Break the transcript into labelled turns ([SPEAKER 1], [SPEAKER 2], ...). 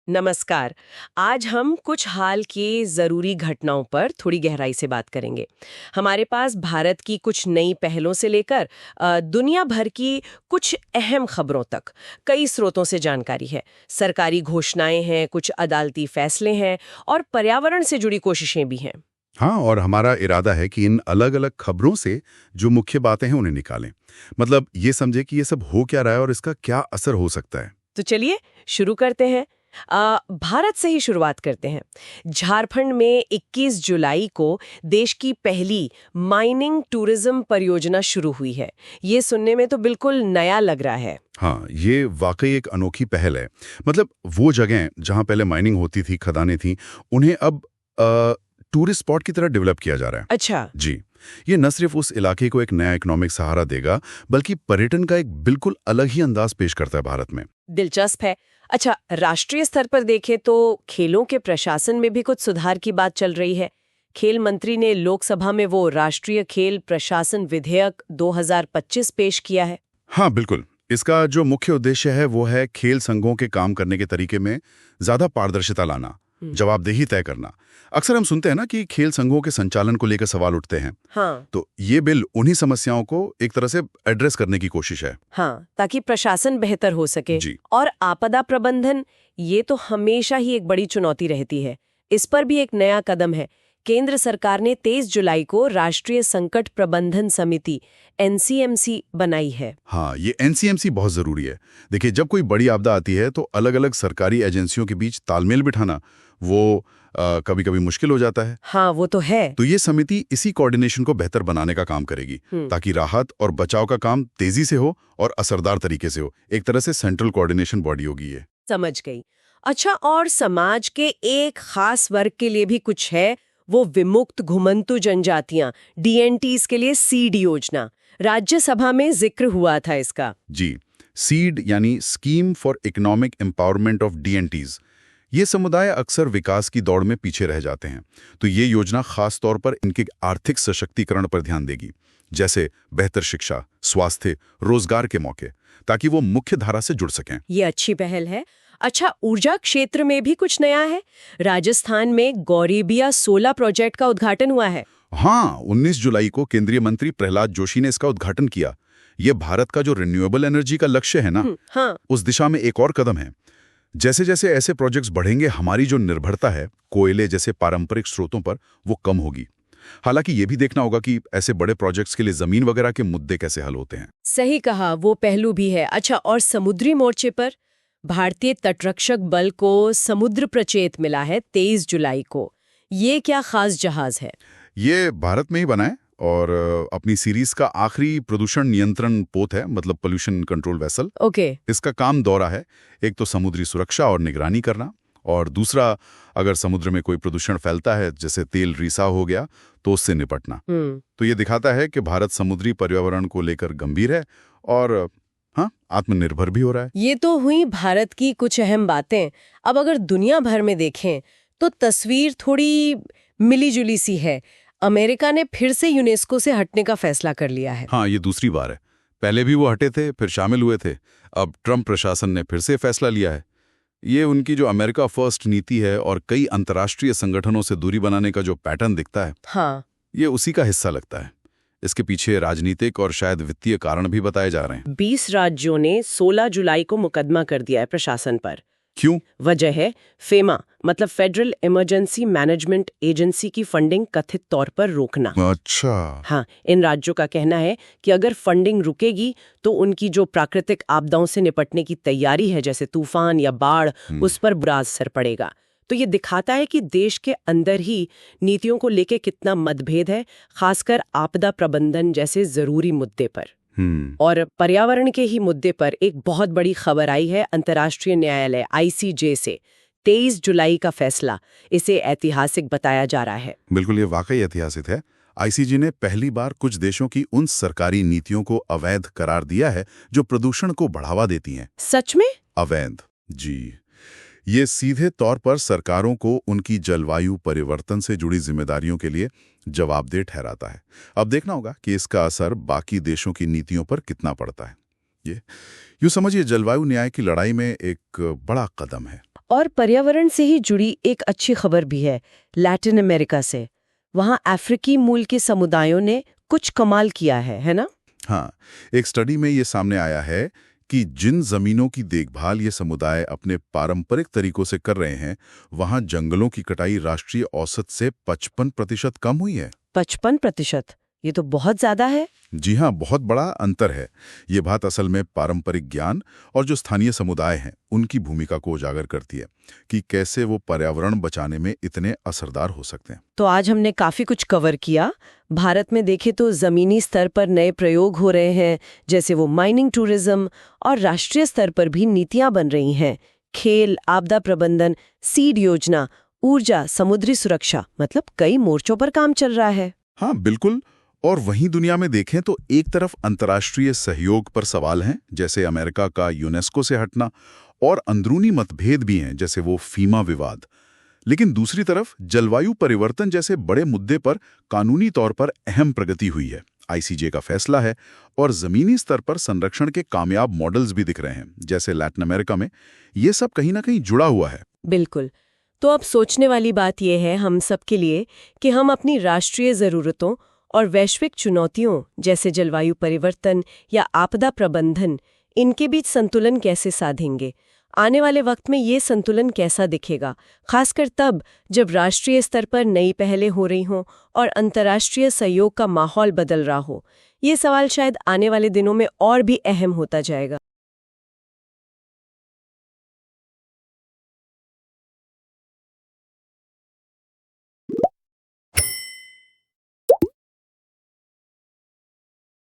[SPEAKER 1] नमस्कार। आज हम कुछ हाल की ज़रूरी घटनाओं पर थोड़ी गहराई से बात करेंगे। हमारे पास भारत की कुछ नई पहलों से लेकर दुनिया भर की कुछ अहम खबरों तक कई स्रोतों से जानकारी है। सरकारी घोषणाएं हैं, कुछ अदालती फैसले हैं और पर्यावरण से जुड़ी कोशिशें भी हैं।
[SPEAKER 2] हाँ, और हमारा इरादा है कि इन अलग-अलग खबरों से जो मुख्य बातें हैं उन्हें निकालें। मतलब ये समझे कि ये सब हो क्या रहा है और इसका क्या असर हो सकता है।
[SPEAKER 1] तो चलिए शुरू करते हैं। भारत से ही शुरुआत करते हैं। झारखंड में 21 जुलाई को देश की पहली माइनिंग टूरिज्म परियोजना शुरू हुई है। ये सुनने में तो बिल्कुल नया लग रहा है।
[SPEAKER 2] हाँ, ये वाकई एक अनोखी पहल है। मतलब वो जगह जहाँ पहले माइनिंग होती थी, खदानें थीं, उन्हें अब टूरिस्ट स्पॉट की तरह डेवलप किया जा रहा है।
[SPEAKER 1] अच्छा।
[SPEAKER 2] जी, ये न सिर्फ उस इलाके को एक नया इकोनॉमिक सहारा देगा, बल्कि पर्यटन का एक बिल्कुल अलग ही अंदाज पेश करता है भारत में।
[SPEAKER 1] दिलचस्प है। अच्छा, राष्ट्रीय स्तर पर देखें तो खेलों के प्रशासन में भी कुछ सुधार की बात चल रही है। खेल मंत्री ने लोकसभा में वो राष्ट्रीय खेल प्रशासन विधेयक 2025 पेश किया है।
[SPEAKER 2] हाँ, बिल्कुल। इसका जो मुख्य उद्देश्य है वो है खेल संघों के काम करने के तरीके में ज्यादा पारदर्शिता लाना, जवाबदेही तय करना। अक्सर हम सुनते हैं ना कि खेल संघों के संचालन को लेकर सवाल उठते हैं।
[SPEAKER 1] हाँ।
[SPEAKER 2] तो ये बिल उन्हीं समस्याओं को एक तरह से एड्रेस करने की कोशिश है।
[SPEAKER 1] हाँ, ताकि प्रशासन बेहतर हो सके।
[SPEAKER 2] जी।
[SPEAKER 1] और आपदा प्रबंधन, ये तो हमेशा ही एक बड़ी चुनौती रहती है। इस पर भी एक नया कदम है। केंद्र सरकार ने 23 जुलाई को राष्ट्रीय संकट प्रबंधन समिति एनसीएमसी बनाई है।
[SPEAKER 2] हाँ, ये एनसीएमसी बहुत जरूरी है। देखिए, जब कोई बड़ी आपदा आती है तो अलग-अलग सरकारी एजेंसियों के बीच तालमेल बिठाना वो कभी-कभी मुश्किल हो जाता है।
[SPEAKER 1] हाँ, वो तो है।
[SPEAKER 2] तो ये समिति इसी कोऑर्डिनेशन को बेहतर बनाने का काम करेगी, ताकि राहत और बचाव का काम तेजी से हो और असरदार तरीके से हो। एक तरह से सेंट्रल कोऑर्डिनेशन बॉडी होगी ये।
[SPEAKER 1] समझ गई। अच्छा, और समाज के एक खास वर्ग के लिए भी कुछ है, वो विमुक्त घुमंतु जनजातियां, डीएनटीज के लिए सीड योजना। राज्यसभा में जिक्र हुआ था इसका।
[SPEAKER 2] जी, सीड यानी scheme for economic empowerment of DNTs. ये समुदाय अक्सर विकास की दौड़ में पीछे रह जाते हैं, तो ये योजना खास तौर पर इनके आर्थिक सशक्तिकरण पर ध्यान देगी, जैसे बेहतर शिक्षा, स्वास्थ्य, रोजगार के मौके, ताकि वो मुख्य धारा से जुड़ सकें।
[SPEAKER 1] ये अच्छी पहल है। अच्छा, ऊर्जा क्षेत्र में भी कुछ नया है। राजस्थान में गौरीबिया 16 प्रोजेक्ट का उद्घाटन हुआ है।
[SPEAKER 2] हाँ, 19 जुलाई को केंद्रीय मंत्री प्रहलाद जोशी ने इसका उद्घाटन किया। ये भारत का जो रिन्यूएबल एनर्जी का लक्ष्य है ना,
[SPEAKER 1] हाँ।
[SPEAKER 2] उस दिशा में एक और कदम है। जैसे जैसे ऐसे प्रोजेक्ट्स बढ़ेंगे, हमारी जो निर्भरता है कोयले जैसे पारंपरिक स्रोतों पर, वो कम होगी। हालांकि ये भी देखना होगा कि ऐसे बड़े प्रोजेक्ट्स के लिए जमीन वगैरह के मुद्दे कैसे हल होते हैं।
[SPEAKER 1] सही कहा, वो पहलू भी है। अच्छा, और समुद्री मोर्चे पर भारतीय तटरक्षक बल को समुद्र प्रचेत मिला है 23 जुलाई को। ये क्या खास जहाज है?
[SPEAKER 2] ये भारत में ही बना है और अपनी सीरीज का आखिरी प्रदूषण नियंत्रण पोत है, मतलब पोल्यूशन कंट्रोल वेसल।
[SPEAKER 1] ओके।
[SPEAKER 2] इसका काम दोहरा है। एक तो समुद्री सुरक्षा और निगरानी करना, और दूसरा अगर समुद्र में कोई प्रदूषण फैलता है, जैसे तेल रिसाव हो गया, तो उससे निपटना। तो ये दिखाता है कि भारत समुद्री पर्यावरण को लेकर गंभीर है और हाँ, आत्मनिर्भर भी हो रहा है।
[SPEAKER 1] ये तो हुई भारत की कुछ अहम बातें। अब अगर दुनिया भर में देखें तो तस्वीर थोड़ी मिली-जुली सी है। अमेरिका ने फिर से यूनेस्को से हटने का फैसला कर लिया है।
[SPEAKER 2] हाँ, ये दूसरी बार है। पहले भी वो हटे थे, फिर शामिल हुए थे। अब ट्रंप प्रशासन ने फिर से फैसला लिया है। ये उनकी जो अमेरिका फर्स्ट नीति है और कई अंतर्राष्ट्रीय संगठनों से दूरी बनाने का जो पैटर्न दिखता है,
[SPEAKER 1] हाँ,
[SPEAKER 2] ये उसी का हिस्सा लगता है। इसके पीछे राजनीतिक और शायद वित्तीय कारण भी बताए जा रहे हैं।
[SPEAKER 1] 20 राज्यों ने 16 जुलाई को मुकदमा कर दिया है प्रशासन पर।
[SPEAKER 2] क्यों?
[SPEAKER 1] वजह है फेमा, मतलब फेडरल इमरजेंसी मैनेजमेंट एजेंसी की फंडिंग कथित तौर पर रोकना।
[SPEAKER 2] अच्छा।
[SPEAKER 1] हाँ, इन राज्यों का कहना है कि अगर फंडिंग रुकेगी तो उनकी जो प्राकृतिक आपदाओं से निपटने की तैयारी है, जैसे तूफान या बाढ़, उस पर बुरा असर पड़ेगा। तो ये दिखाता है कि देश के अंदर ही नीतियों को लेके कितना मतभेद है, खासकर आपदा प्रबंधन जैसे जरूरी मुद्दे पर। और पर्यावरण के ही मुद्दे पर एक बहुत बड़ी खबर आई है अंतर्राष्ट्रीय न्यायालय आईसीजे से। 23 जुलाई का फैसला, इसे ऐतिहासिक बताया जा रहा है।
[SPEAKER 2] बिल्कुल, ये वाकई ऐतिहासिक है। आईसीजे ने पहली बार कुछ देशों की उन सरकारी नीतियों को अवैध करार दिया है जो प्रदूषण को बढ़ावा देती हैं।
[SPEAKER 1] सच में?
[SPEAKER 2] अवैध, जी। ये सीधे तौर पर सरकारों को उनकी जलवायु परिवर्तन से जुड़ी जिम्मेदारियों के लिए जवाबदेह ठहराता है। अब देखना होगा कि इसका असर बाकी देशों की नीतियों पर कितना पड़ता है। ये यूँ समझिए, जलवायु न्याय की लड़ाई में एक बड़ा कदम है।
[SPEAKER 1] और पर्यावरण से ही जुड़ी एक अच्छी खबर भी है लैटिन अमेरिका से। वहाँ अफ्रीकी मूल के समुदायों ने कुछ कमाल किया है ना?
[SPEAKER 2] हाँ, एक स्टडी में ये सामने आया है कि जिन जमीनों की देखभाल ये समुदाय अपने पारंपरिक तरीकों से कर रहे हैं, वहाँ जंगलों की कटाई राष्ट्रीय औसत से 55% कम हुई है।
[SPEAKER 1] 55%? ये तो बहुत ज्यादा है।
[SPEAKER 2] जी हाँ, बहुत बड़ा अंतर है। ये बात असल में पारंपरिक ज्ञान और जो स्थानीय समुदाय हैं उनकी भूमिका को उजागर करती है कि कैसे वो पर्यावरण बचाने में इतने असरदार हो सकते हैं।
[SPEAKER 1] तो आज हमने काफी कुछ कवर किया। भारत में देखें तो जमीनी स्तर पर नए प्रयोग हो रहे हैं, जैसे वो माइनिंग टूरिज्म, और राष्ट्रीय स्तर पर भी नीतियां बन रही हैं। खेल, आपदा प्रबंधन, सीड योजना, ऊर्जा, समुद्री सुरक्षा, मतलब कई मोर्चों पर काम चल रहा है।
[SPEAKER 2] हाँ, बिल्कुल। और वहीं दुनिया में देखें तो एक तरफ अंतर्राष्ट्रीय सहयोग पर सवाल हैं, जैसे अमेरिका का यूनेस्को से हटना, और अंदरूनी मतभेद भी हैं, जैसे वो फीमा विवाद। लेकिन दूसरी तरफ जलवायु परिवर्तन जैसे बड़े मुद्दे पर कानूनी तौर पर अहम प्रगति हुई है। आईसीजे का फैसला है और जमीनी स्तर पर संरक्षण के कामयाब मॉडल्स भी दिख रहे हैं, जैसे लैटिन अमेरिका में। ये सब कहीं ना कहीं जुड़ा हुआ है।
[SPEAKER 1] बिल्कुल। तो अब सोचने वाली बात यह है हम सबके लिए कि हम अपनी राष्ट्रीय ज़रूरतों और वैश्विक चुनौतियों जैसे जलवायु परिवर्तन या आपदा प्रबंधन, इनके बीच संतुलन कैसे साधेंगे। आने वाले वक्त में ये संतुलन कैसा दिखेगा, खासकर तब जब राष्ट्रीय स्तर पर नई पहलें हो रही हों और अंतर्राष्ट्रीय सहयोग का माहौल बदल रहा हो। ये सवाल शायद आने वाले दिनों में और भी अहम होता जाएगा।